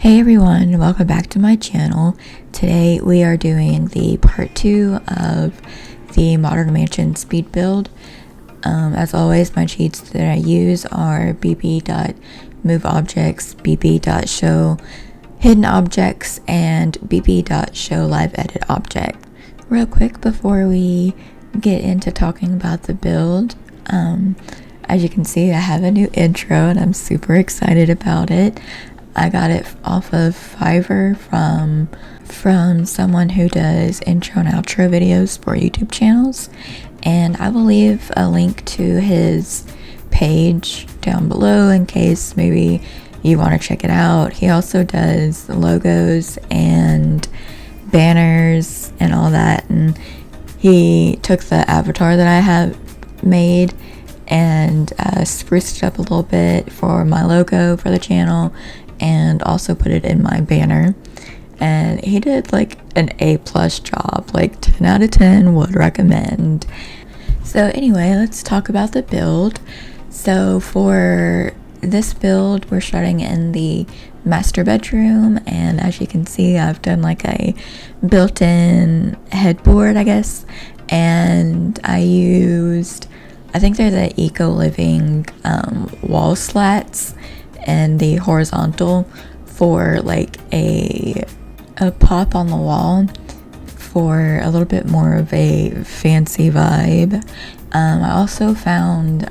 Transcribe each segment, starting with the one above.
Hey everyone, welcome back to my channel. Today we are doing the part 2 of the Modern Mansion speed build. As always, my cheats that I use are bb.moveobjects, bb.showhiddenobjects, and bb.showliveeditobjects. Real quick before we get into talking about the build, as you can see, I have a new intro and I'm super excited about it. I got it off of Fiverr from someone who does intro and outro videos for YouTube channels, and I will leave a link to his page down below in case maybe you want to check it out. He also does logos and banners and all that, and he took the avatar that I have made and spruced it up a little bit for my logo for the channel and also put it in my banner, and he did like an A+ job, like 10 out of 10 would recommend. So anyway, let's talk about the build. So for this build, we're starting in the master bedroom, and as you can see, I've done like a built-in headboard, I guess, and I think they're the Eco Living wall slats, and the horizontal for like a pop on the wall for a little bit more of a fancy vibe. I also found,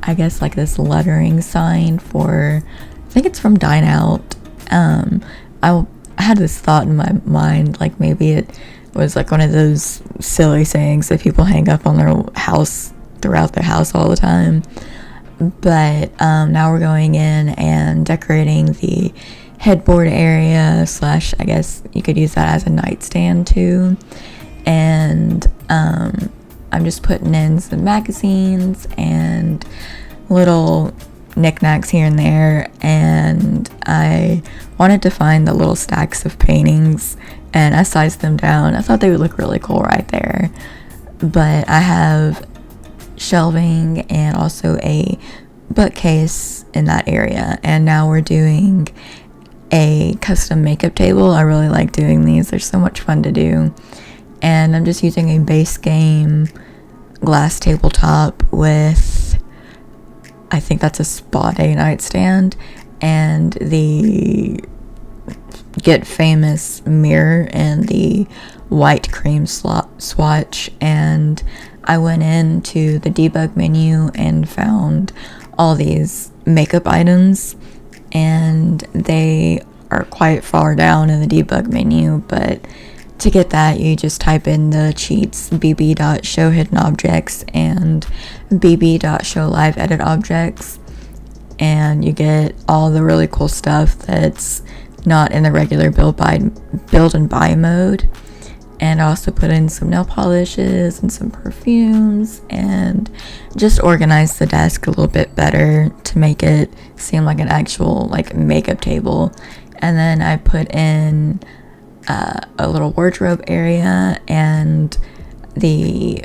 I guess, like this lettering sign for, I think it's from Dine Out. I had this thought in my mind, like maybe it was like one of those silly sayings that people hang up on their house throughout their house all the time. But now we're going in and decorating the headboard area / I guess you could use that as a nightstand too. And I'm just putting in some magazines and little knickknacks here and there, and I wanted to find the little stacks of paintings and I sized them down. I thought they would look really cool right there. But I have shelving and also a bookcase in that area, and now we're doing a custom makeup table. I really like doing these, they're so much fun to do. And I'm just using a base game glass tabletop with, I think that's a spa day nightstand, and the Get Famous mirror and the white cream swatch. And I went into the debug menu and found all these makeup items, and they are quite far down in the debug menu, but to get that you just type in the cheats bb.showhiddenobjects and bb.showliveeditobjects, and you get all the really cool stuff that's not in the regular build and buy mode. And I also put in some nail polishes and some perfumes and just organized the desk a little bit better to make it seem like an actual like makeup table. And then I put in a little wardrobe area and the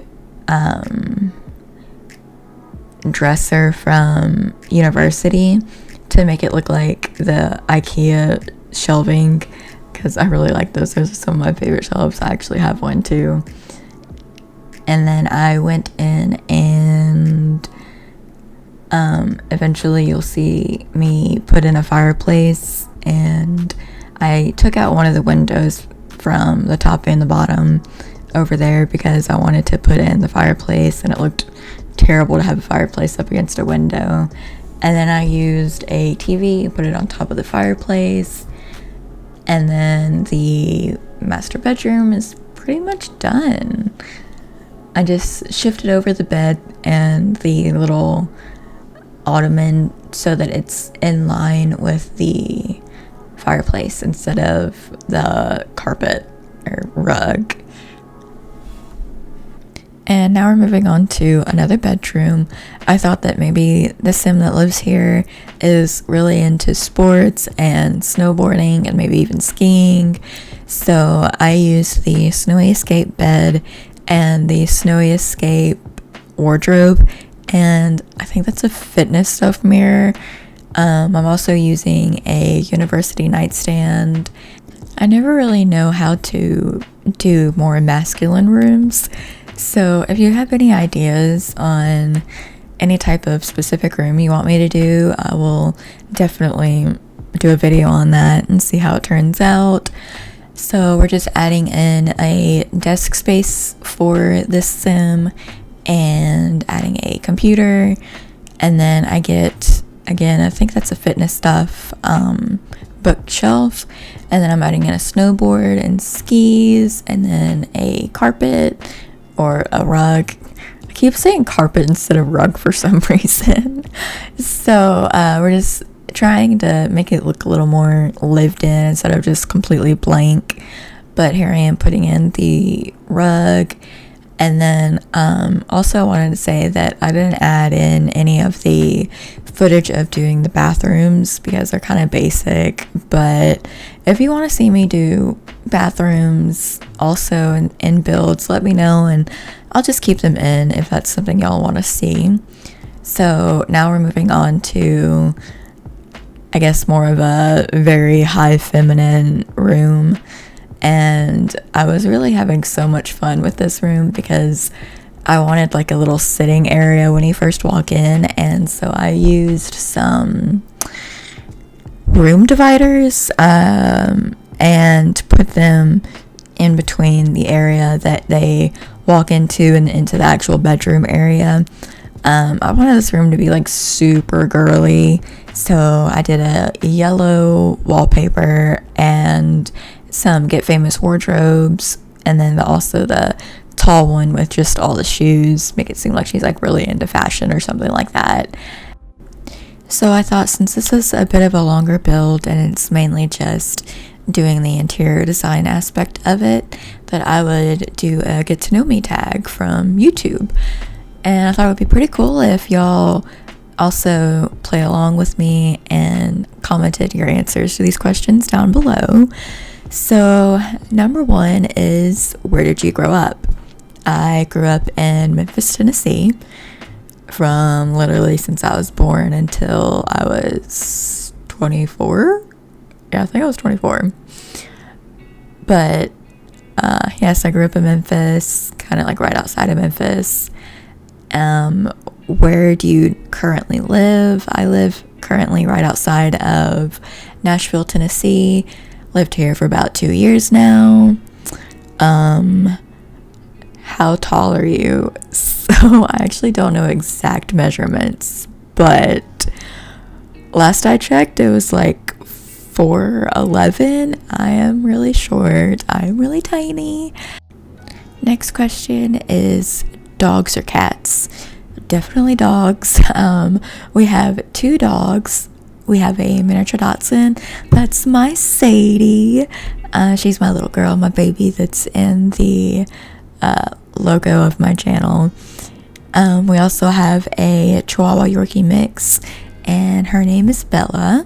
dresser from university to make it look like the IKEA shelving, because I really like those. Those are some of my favorite shelves. I actually have one too. And then I went in and eventually you'll see me put in a fireplace, and I took out one of the windows from the top and the bottom over there because I wanted to put in the fireplace, and it looked terrible to have a fireplace up against a window. And then I used a TV and put it on top of the fireplace. And then the master bedroom is pretty much done. I just shifted over the bed and the little ottoman so that it's in line with the fireplace instead of the carpet or rug. And now we're moving on to another bedroom. I thought that maybe the sim that lives here is really into sports and snowboarding and maybe even skiing. So I used the Snowy Escape bed and the Snowy Escape wardrobe, and I think that's a fitness stuff mirror. I'm also using a university nightstand. I never really know how to do more masculine rooms, so if you have any ideas on any type of specific room you want me to do, I will definitely do a video on that and see how it turns out. So we're just adding in a desk space for this sim and adding a computer, and then I get, again, I think that's a fitness stuff bookshelf, and then I'm adding in a snowboard and skis, and then a carpet or a rug. I keep saying carpet instead of rug for some reason. So we're just trying to make it look a little more lived in instead of just completely blank. But here I am putting in the rug. And then also I wanted to say that I didn't add in any of the footage of doing the bathrooms because they're kind of basic. But if you want to see me do bathrooms also in builds, let me know and I'll just keep them in if that's something y'all want to see. So now we're moving on to, I guess, more of a very high feminine room. And I was really having so much fun with this room because I wanted like a little sitting area when you first walk in, and so I used some room dividers and put them in between the area that they walk into and into the actual bedroom area. I wanted this room to be like super girly, so I did a yellow wallpaper and some Get Famous wardrobes, and then also the tall one with just all the shoes, make it seem like she's like really into fashion or something like that. So I thought, since this is a bit of a longer build and it's mainly just doing the interior design aspect of it, that I would do a get to know me tag from YouTube. And I thought it would be pretty cool if y'all also play along with me and commented your answers to these questions down below. So number one is, where did you grow up? I grew up in Memphis, Tennessee, from literally since I was born until I was 24. Yeah, I think I was 24. But yes, I grew up in Memphis, kind of like right outside of Memphis. Where do you currently live? I live currently right outside of Nashville, Tennessee. Lived here for about 2 years now. How tall are you? So I actually don't know exact measurements, but last I checked it was like 4'11". I am really short. I'm really tiny. Next question is, dogs or cats? Definitely dogs. We have 2 dogs. We have a miniature Dachshund. That's my Sadie. She's my little girl, my baby that's in the logo of my channel. We also have a Chihuahua Yorkie mix, and her name is Bella.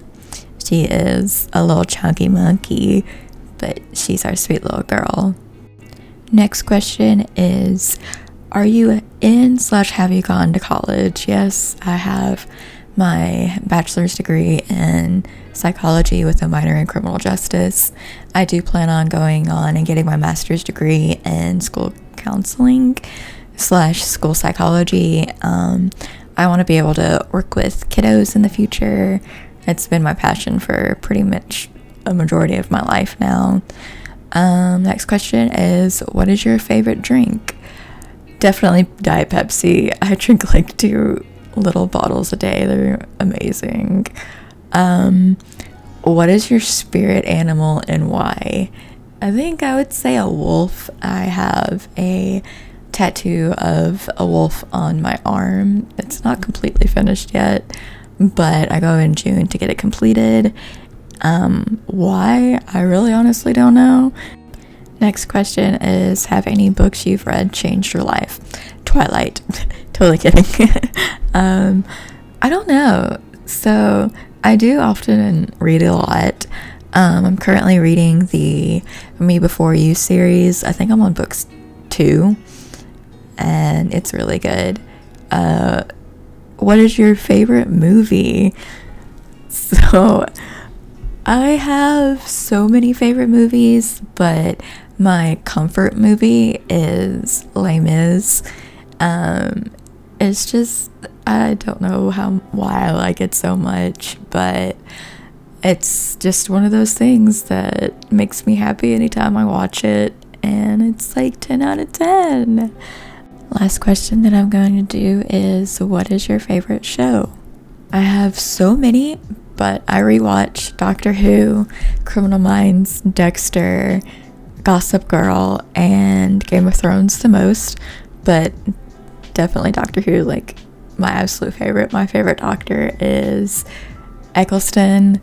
She is a little chunky monkey, but she's our sweet little girl. Next question is, are you in/have you gone to college? Yes, I have my bachelor's degree in psychology with a minor in criminal justice. I do plan on going on and getting my master's degree in school counseling/school psychology. I want to be able to work with kiddos in the future. It's been my passion for pretty much a majority of my life now. Next question is, what is your favorite drink? Definitely Diet Pepsi. I drink like 2 little bottles a day. They're amazing. What is your spirit animal and why? I think I would say a wolf. I have a tattoo of a wolf on my arm. It's not completely finished yet, but I go in June to get it completed. Why? I really honestly don't know. Next question is, have any books you've read changed your life? Twilight. Totally kidding. I don't know. So I do often read a lot. I'm currently reading the Me Before You series. I think I'm on books 2, and it's really good. What is your favorite movie? So I have so many favorite movies, but my comfort movie is Les Mis. It's just, I don't know why I like it so much, but it's just one of those things that makes me happy anytime I watch it, and it's like 10 out of 10. Last question that I'm going to do is, what is your favorite show? I have so many, but I rewatch Doctor Who, Criminal Minds, Dexter, Gossip Girl, and Game of Thrones the most, but definitely Doctor Who, like my absolute favorite. My favorite doctor is Eccleston.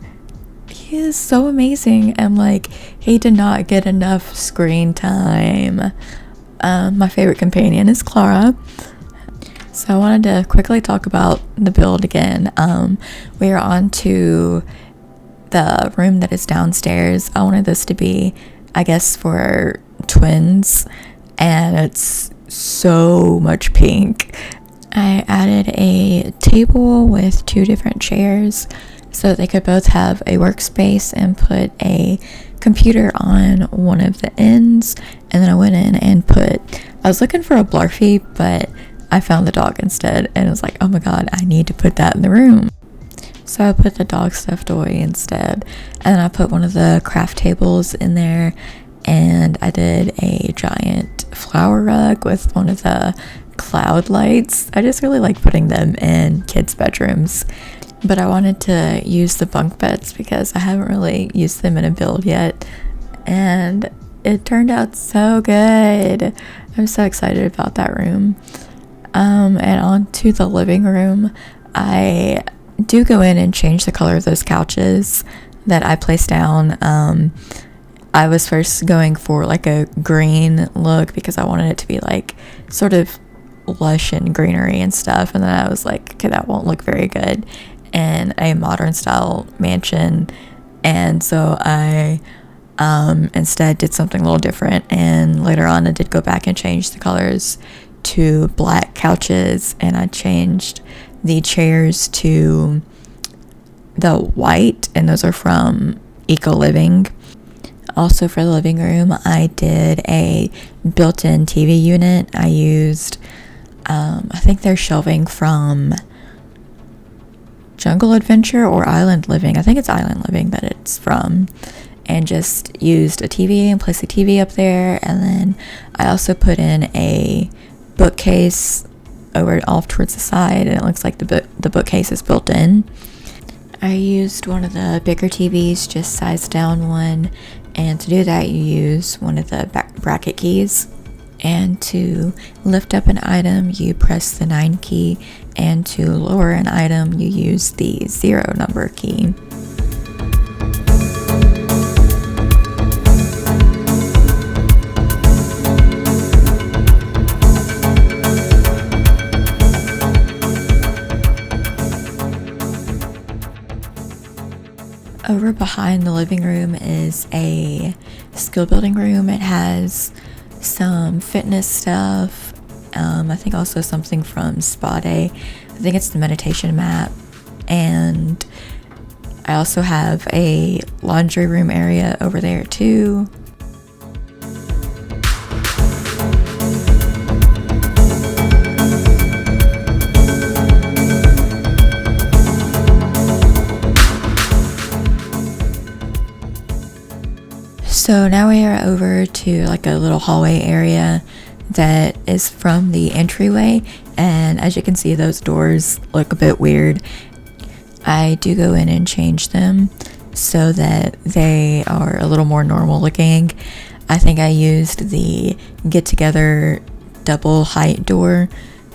He is so amazing, and like he did not get enough screen time. My favorite companion is Clara. So I wanted to quickly talk about the build again. We are on to the room that is downstairs. I wanted this to be, I guess, for twins, and it's so much pink. I added a table with 2 different chairs so they could both have a workspace, and put a computer on one of the ends. And then I went in and I was looking for a Blarfy, but I found the dog instead, and I was like, oh my god, I need to put that in the room. So I put the dog stuffed toy instead, and then I put one of the craft tables in there, and I did a giant flower rug with one of the cloud lights. I just really like putting them in kids' bedrooms. But I wanted to use the bunk beds because I haven't really used them in a build yet, and it turned out so good. I'm so excited about that room. And on to the living room. I do go in and change the color of those couches that I placed down. I was first going for like a green look because I wanted it to be like sort of lush and greenery and stuff, and then I was like, okay, that won't look very good in a modern style mansion, and so I instead did something a little different, and later on I did go back and change the colors to black couches, and I changed the chairs to the white, and those are from Eco Living. Also for the living room, I did a built-in TV unit. I used I think they're shelving from Jungle Adventure or Island Living. I think it's Island Living that it's from. And just used a TV and placed a TV up there. And then I also put in a bookcase over off towards the side, and it looks like the bookcase is built in. I used one of the bigger TVs, just sized down one, and to do that you use one of the bracket keys. And to lift up an item you press the 9 key, and to lower an item you use the 0 number key. Over behind the living room is a skill building room. It has some fitness stuff. I think also something from Spa Day. I think it's the meditation mat. And I also have a laundry room area over there too. So now we are over to like a little hallway area that is from the entryway, and as you can see, those doors look a bit weird. I do go in and change them so that they are a little more normal looking. I think I used the get together double height door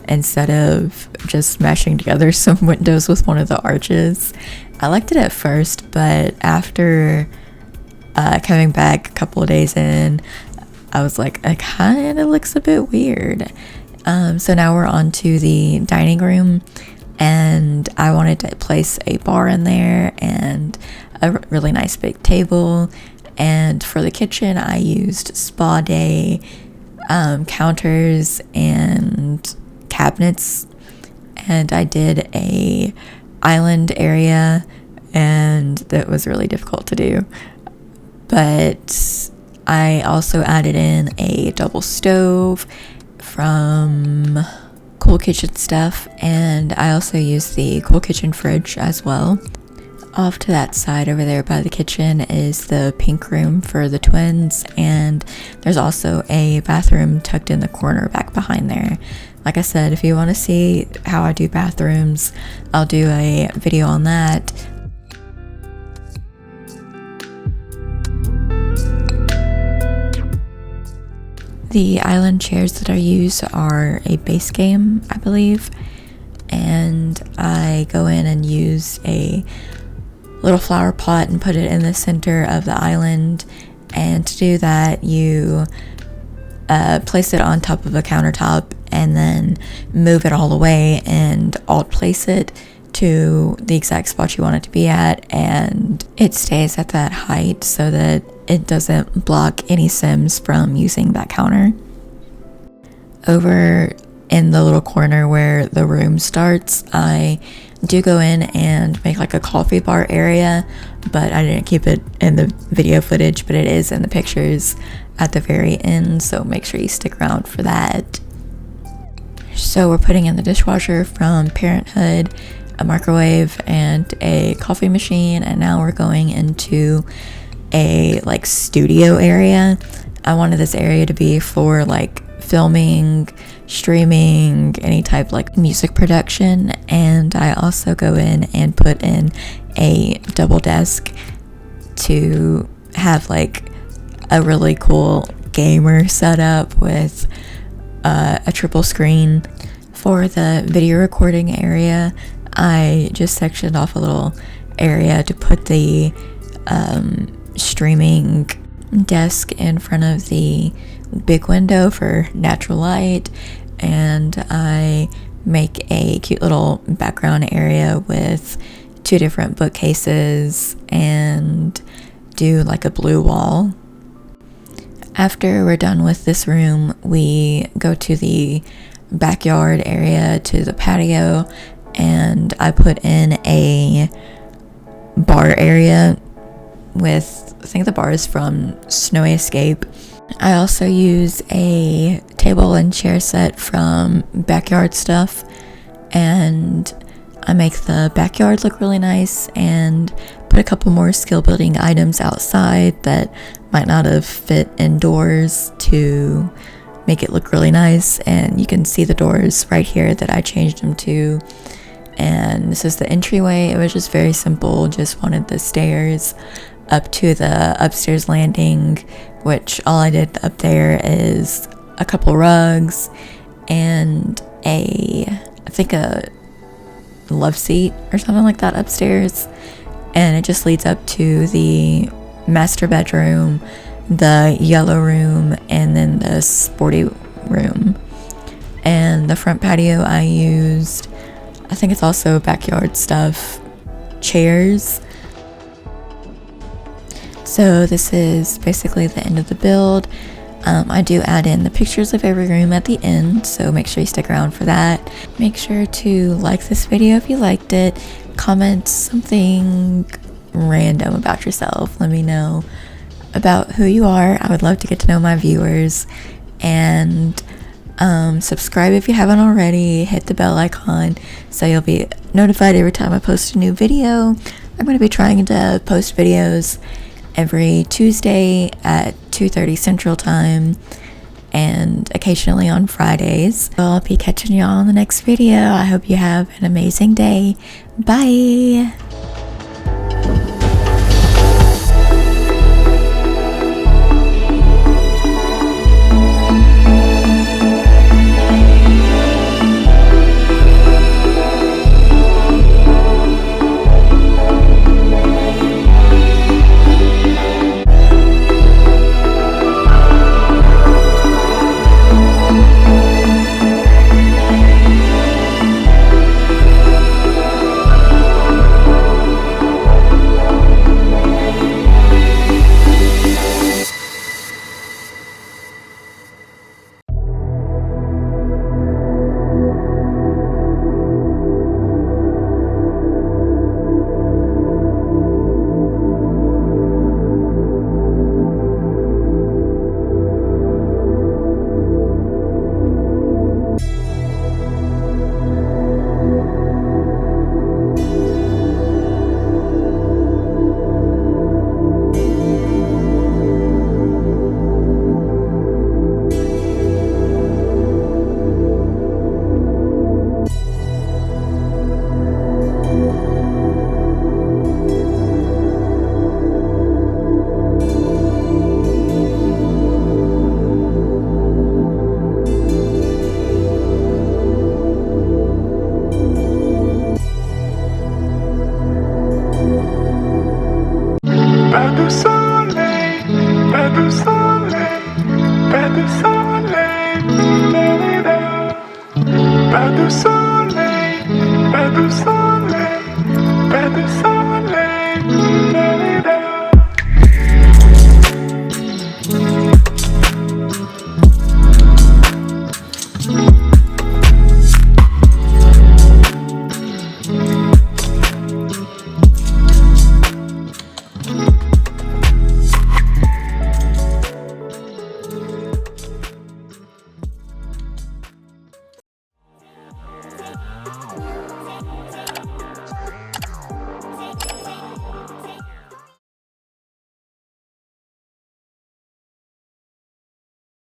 instead of just mashing together some windows with one of the arches. I liked it at first, but after coming back a couple of days in, I was like, it kind of looks a bit weird. So now we're on to the dining room, and I wanted to place a bar in there and a really nice big table. And for the kitchen, I used Spa Day counters and cabinets, and I did a island area and that was really difficult to do. But I also added in a double stove from Cool Kitchen stuff, and I also used the Cool Kitchen fridge as well. Off to that side over there by the kitchen is the pink room for the twins, and there's also a bathroom tucked in the corner back behind there. Like I said, if you want to see how I do bathrooms, I'll do a video on that. The island chairs that I use are a base game, I believe, and I go in and use a little flower pot and put it in the center of the island. And to do that, you place it on top of a countertop and then move it all the way and alt place it to the exact spot you want it to be at, and it stays at that height so that it doesn't block any sims from using that counter. Over in the little corner where the room starts, I do go in and make like a coffee bar area, but I didn't keep it in the video footage, but it is in the pictures at the very end, so make sure you stick around for that. So we're putting in the dishwasher from Parenthood, a microwave, and a coffee machine, and now we're going into a like studio area. I wanted this area to be for like filming, streaming, any type like music production, and I also go in and put in a double desk to have like a really cool gamer setup with a triple screen. For the video recording area, I just sectioned off a little area to put the streaming desk in front of the big window for natural light, and I make a cute little background area with 2 different bookcases and do like a blue wall. After we're done with this room, we go to the backyard area, to the patio, and I put in a bar area with, I think the bar is from Snowy Escape. I also use a table and chair set from Backyard Stuff, and I make the backyard look really nice and put a couple more skill building items outside that might not have fit indoors to make it look really nice. And you can see the doors right here that I changed them to. And this is the entryway. It was just very simple, just wanted the stairs up to the upstairs landing, which all I did up there is a couple rugs and I think a love seat or something like that upstairs, and it just leads up to the master bedroom, the yellow room, and then the sporty room. And the front patio, I used, I think it's also Backyard Stuff, chairs. So this is basically the end of the build. I do add in the pictures of every room at the end, so make sure you stick around for that. Make sure to like this video if you liked it. Comment something random about yourself. Let me know about who you are. I would love to get to know my viewers. And subscribe if you haven't already. Hit the bell icon so you'll be notified every time I post a new video. I'm going to be trying to post videos every Tuesday at 2:30 Central Time and occasionally on Fridays. So I'll be catching y'all in the next video. I hope you have an amazing day. Bye! pas de soleil, pas de soleil, pas de soleil.